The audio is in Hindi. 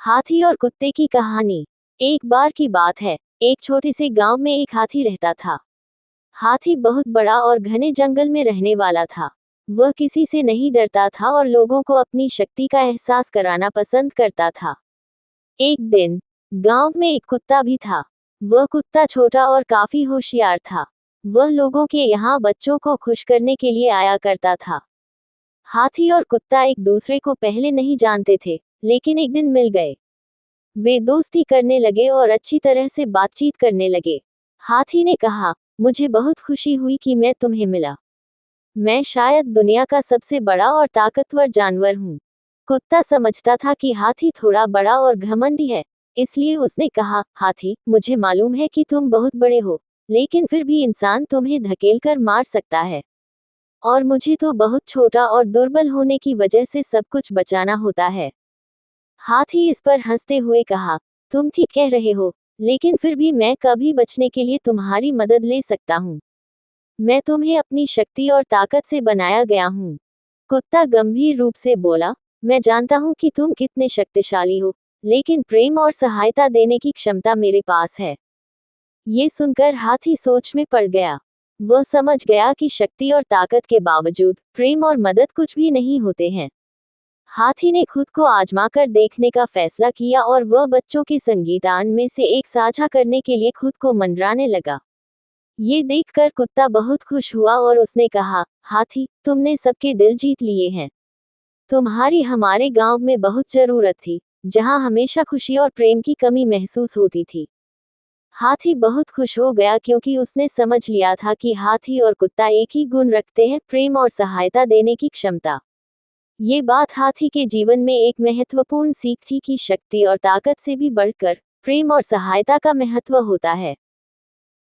हाथी और कुत्ते की कहानी। एक बार की बात है, एक छोटे से गांव में एक हाथी रहता था। हाथी बहुत बड़ा और घने जंगल में रहने वाला था। वह किसी से नहीं डरता था और लोगों को अपनी शक्ति का एहसास कराना पसंद करता था। एक दिन गांव में एक कुत्ता भी था। वह कुत्ता छोटा और काफी होशियार था। वह लोगों के यहाँ बच्चों को खुश करने के लिए आया करता था। हाथी और कुत्ता एक दूसरे को पहले नहीं जानते थे, लेकिन एक दिन मिल गए। वे दोस्ती करने लगे और अच्छी तरह से बातचीत करने लगे। हाथी ने कहा, मुझे बहुत खुशी हुई कि मैं तुम्हें मिला। मैं शायद दुनिया का सबसे बड़ा और ताकतवर जानवर हूँ। कुत्ता समझता था कि हाथी थोड़ा बड़ा और घमंडी है, इसलिए उसने कहा, हाथी, मुझे मालूम है कि तुम बहुत बड़े हो, लेकिन फिर भी इंसान तुम्हें धकेलकर मार सकता है। और मुझे तो बहुत छोटा और दुर्बल होने की वजह से सब कुछ बचाना होता है। हाथी इस पर हंसते हुए कहा, तुम ठीक कह रहे हो, लेकिन फिर भी मैं कभी बचने के लिए तुम्हारी मदद ले सकता हूँ। मैं तुम्हें अपनी शक्ति और ताकत से बनाया गया हूँ। कुत्ता गंभीर रूप से बोला, मैं जानता हूँ कि तुम कितने शक्तिशाली हो, लेकिन प्रेम और सहायता देने की क्षमता मेरे पास है। ये सुनकर हाथी सोच में पड़ गया। वह समझ गया कि शक्ति और ताकत के बावजूद प्रेम और मदद कुछ भी नहीं होते हैं। हाथी ने खुद को आजमाकर देखने का फैसला किया और वह बच्चों के संगीतान में से एक साझा करने के लिए खुद को मंडराने लगा। ये देखकर कुत्ता बहुत खुश हुआ और उसने कहा, हाथी, तुमने सबके दिल जीत लिए हैं। तुम्हारी हमारे गांव में बहुत जरूरत थी, जहां हमेशा खुशी और प्रेम की कमी महसूस होती थी। हाथी बहुत खुश हो गया क्योंकि उसने समझ लिया था कि हाथी और कुत्ता एक ही गुण रखते हैं, प्रेम और सहायता देने की क्षमता। ये बात हाथी के जीवन में एक महत्वपूर्ण सीख थी कि शक्ति और ताकत से भी बढ़कर प्रेम और सहायता का महत्व होता है।